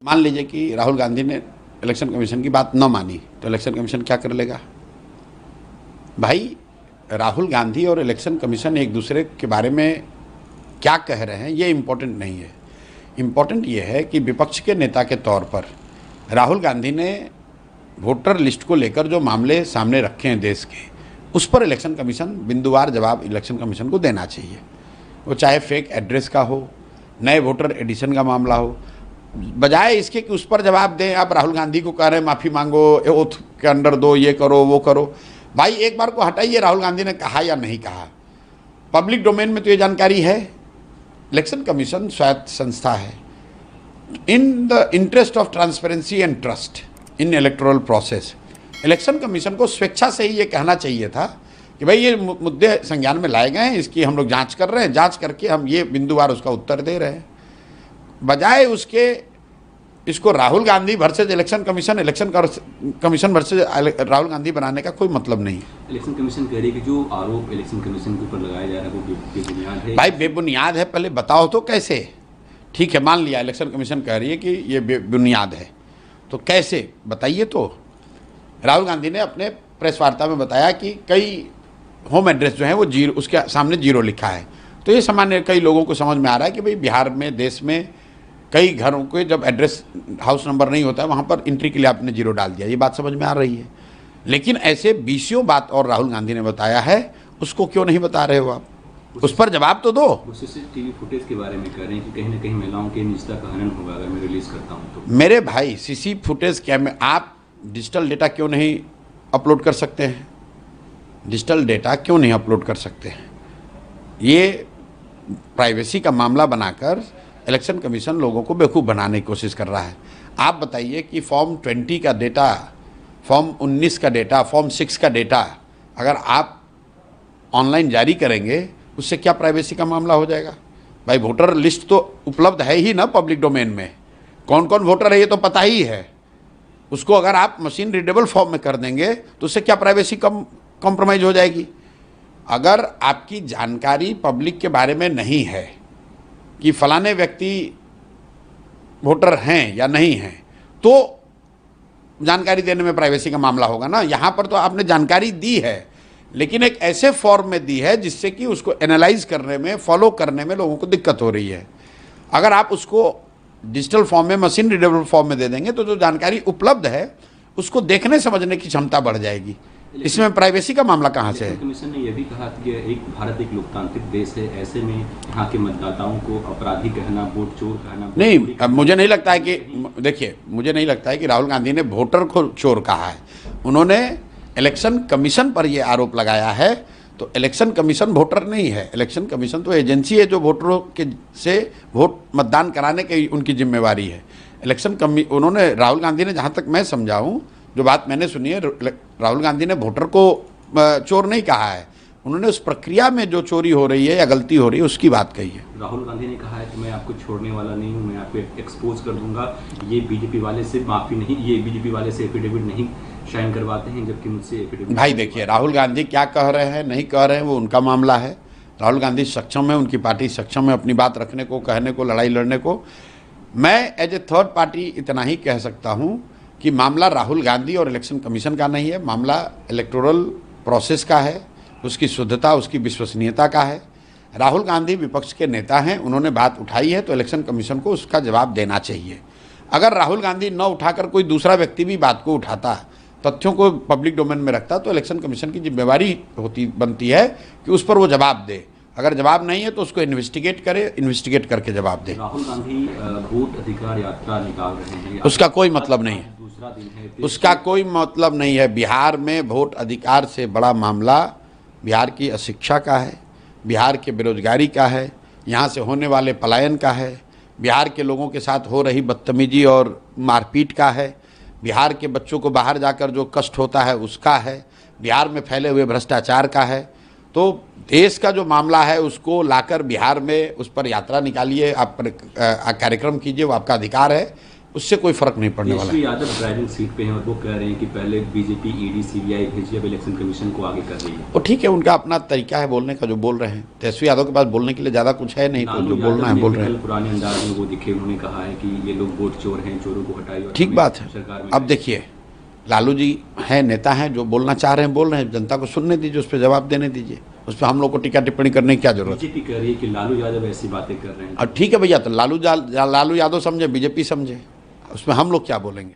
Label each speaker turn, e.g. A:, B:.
A: मान लीजिए कि राहुल गांधी ने इलेक्शन कमीशन की बात न मानी तो इलेक्शन कमीशन क्या कर लेगा? भाई, राहुल गांधी और इलेक्शन कमीशन एक दूसरे के बारे में क्या कह रहे हैं ये इम्पोर्टेंट नहीं है। इम्पोर्टेंट ये है कि विपक्ष के नेता के तौर पर राहुल गांधी ने वोटर लिस्ट को लेकर जो मामले सामने रखे हैं देश के, उस पर इलेक्शन कमीशन बिंदुवार जवाब इलेक्शन कमीशन को देना चाहिए। वो चाहे फेक एड्रेस का हो, नए वोटर एडिशन का मामला हो, बजाय इसके कि उस पर जवाब दें आप राहुल गांधी को कह रहे हैं माफ़ी मांगो, ओथ के अंडर दो, ये करो वो करो। भाई एक बार को हटाइए, राहुल गांधी ने कहा या नहीं कहा, पब्लिक डोमेन में तो ये जानकारी है। इलेक्शन कमीशन स्वायत्त संस्था है। In the interest of transparency and trust in electoral process, election commission को स्वेच्छा से ही ये कहना चाहिए था कि भाई ये मुद्दे संज्ञान में लाए गए हैं, इसकी हम लोग जांच कर रहे हैं, जांच करके हम ये बिंदुवार उसका उत्तर दे रहे हैं। बजाय उसके इसको Rahul Gandhi versus election commission versus Rahul Gandhi बनाने का कोई मतलब नहीं।
B: इलेक्शन कमीशन कह रही है कि जो आरोप इलेक्शन कमीशन के ऊपर लगाया जा रहा है वो बेबुनियाद है।
A: भाई बेबुनियाद है, पहले बताओ तो कैसे? ठीक है, मान लिया इलेक्शन कमीशन कह रही है कि ये बेबुनियाद है, तो कैसे बताइए। तो राहुल गांधी ने अपने प्रेस वार्ता में बताया कि कई होम एड्रेस जो है वो जीरो, उसके सामने जीरो लिखा है। तो ये सामान्य कई लोगों को समझ में आ रहा है कि भाई बिहार में, देश में कई घरों के जब एड्रेस हाउस नंबर नहीं होता है वहाँ पर एंट्री के लिए आपने जीरो डाल दिया, ये बात समझ में आ रही है। लेकिन ऐसे बीसियों बात और राहुल गांधी ने बताया है, उसको क्यों नहीं बता रहे हो आप? उस पर जवाब तो दो।
B: सीसीटीवी फुटेज के बारे में कह रहे हैं कि कहीं ना कहीं महिलाओं के निजता का हनन होगा अगर मैं रिलीज करता हूँ तो।
A: मेरे भाई, सीसी फुटेज क्या में आप डिजिटल डेटा क्यों नहीं अपलोड कर सकते हैं? डिजिटल डेटा क्यों नहीं अपलोड कर सकते हैं? ये प्राइवेसी का मामला बनाकर इलेक्शन कमीशन लोगों को बेवकूफ़ बनाने की कोशिश कर रहा है। आप बताइए कि फॉर्म 20 का डेटा, फॉर्म 19 का डेटा, फॉर्म 6 का डेटा अगर आप ऑनलाइन जारी करेंगे, उससे क्या प्राइवेसी का मामला हो जाएगा? भाई वोटर लिस्ट तो उपलब्ध है ही ना पब्लिक डोमेन में, कौन कौन वोटर है ये तो पता ही है। उसको अगर आप मशीन रीडेबल फॉर्म में कर देंगे तो उससे क्या प्राइवेसी कॉम्प्रोमाइज़ हो जाएगी? अगर आपकी जानकारी पब्लिक के बारे में नहीं है कि फलाने व्यक्ति वोटर हैं या नहीं हैं, तो जानकारी देने में प्राइवेसी का मामला होगा ना। यहाँ पर तो आपने जानकारी दी है, लेकिन एक ऐसे फॉर्म में दी है जिससे कि उसको एनालाइज करने में, फॉलो करने में लोगों को दिक्कत हो रही है। अगर आप उसको डिजिटल फॉर्म में, मशीन रीडेबल फॉर्म में दे देंगे तो जो जानकारी उपलब्ध है उसको देखने समझने की क्षमता बढ़ जाएगी। इसमें प्राइवेसी का मामला कहाँ से है?
B: कमीशन ने यह भी कहा कि एक भारत एक लोकतांत्रिक देश है, ऐसे में यहाँ के मतदाताओं को अपराधी कहना, वोट चोर कहना
A: नहीं, अब मुझे नहीं लगता है कि, देखिए मुझे नहीं लगता है कि राहुल गांधी ने वोटर को चोर कहा है। उन्होंने इलेक्शन कमीशन पर यह आरोप लगाया है। तो इलेक्शन कमीशन वोटर नहीं है, इलेक्शन कमीशन तो एजेंसी है जो वोटरों के से वोट मतदान कराने की उनकी जिम्मेवारी है। उन्होंने, राहुल गांधी ने, जहाँ तक मैं समझा हूँ, जो बात मैंने सुनी है, राहुल गांधी ने वोटर को चोर नहीं कहा है। उन्होंने उस प्रक्रिया में जो चोरी हो रही है या गलती हो रही है उसकी बात कही है।
B: राहुल गांधी ने कहा है कि मैं आपको छोड़ने वाला नहीं हूं, मैं आपको एक्सपोज कर दूंगा। ये बीजेपी वाले से माफी नहीं, ये बीजेपी वाले से एफिडेविट नहीं साइन करवाते हैं, जबकि मुझसे एफिडेविट।
A: भाई देखिए, राहुल गांधी क्या कह रहे हैं, नहीं कह रहे हैं, वो उनका मामला है। राहुल गांधी सक्षम है, उनकी पार्टी सक्षम है अपनी बात रखने को, कहने को, लड़ाई लड़ने को। मैं एज ए थर्ड पार्टी इतना ही कह सकता हूँ कि मामला राहुल गांधी और इलेक्शन कमीशन का नहीं है, मामला इलेक्टोरल प्रोसेस का है, उसकी शुद्धता, उसकी विश्वसनीयता का है। राहुल गांधी विपक्ष के नेता हैं, उन्होंने बात उठाई है तो इलेक्शन कमीशन को उसका जवाब देना चाहिए। अगर राहुल गांधी न उठाकर कोई दूसरा व्यक्ति भी बात को उठाता, तथ्यों को पब्लिक डोमेन में रखता, तो इलेक्शन कमीशन की जिम्मेवारी बनती है कि उस पर वो जवाब दे। अगर जवाब नहीं है तो उसको इन्वेस्टिगेट करे, इन्वेस्टिगेट करके जवाब दे।
B: राहुल गांधी वोट अधिकार यात्रा निकाल रहे हैं,
A: उसका कोई मतलब नहीं है, उसका कोई मतलब नहीं है। बिहार में वोट अधिकार से बड़ा मामला बिहार की अशिक्षा का है, बिहार के बेरोजगारी का है, यहाँ से होने वाले पलायन का है, बिहार के लोगों के साथ हो रही बदतमीजी और मारपीट का है, बिहार के बच्चों को बाहर जाकर जो कष्ट होता है उसका है, बिहार में फैले हुए भ्रष्टाचार का है। तो देश का जो मामला है उसको लाकर बिहार में उस पर यात्रा निकालिए, आप कार्यक्रम कीजिए, वो आपका अधिकार है। उससे कोई फर्क नहीं पड़ने वाला
B: तेजस्वी
A: है।
B: यादव ड्राइविंग सीट पे हैं और वो कह रहे हैं कि पहले बीजेपी ईडी सीबीआई भेजी, अब इलेक्शन कमीशन को आगे कर रही है।
A: और ठीक है, उनका अपना तरीका है बोलने का, जो बोल रहे हैं। तेजस्वी यादव के पास बोलने के लिए ज़्यादा कुछ है नहीं, तो
B: लालू
A: जो
B: यादव
A: बोलना है
B: ने
A: बोल
B: भी
A: रहे
B: कल
A: हैं।
B: पुराने अंदाज में वो दिखे, उन्होंने कहा है कि ये लोग वोट चोर हैं, चोरों को हटाइए और
A: ठीक
B: हमें
A: बात है।
B: सरकार में
A: अब देखिए, लालू जी हैं, नेता हैं, जो बोलना चाह रहे हैं बोल रहे हैं, जनता को सुनने दीजिए, उस पर जवाब देने दीजिए। उस पर हम लोग को टीका टिप्पणी करने की क्या जरूरत है?
B: बीजेपी कह रही है कि लालू यादव ऐसी बातें कर रहे हैं।
A: और ठीक है भैया, तो लालू यादव समझे, बीजेपी समझे, उसमें हम लोग क्या बोलेंगे?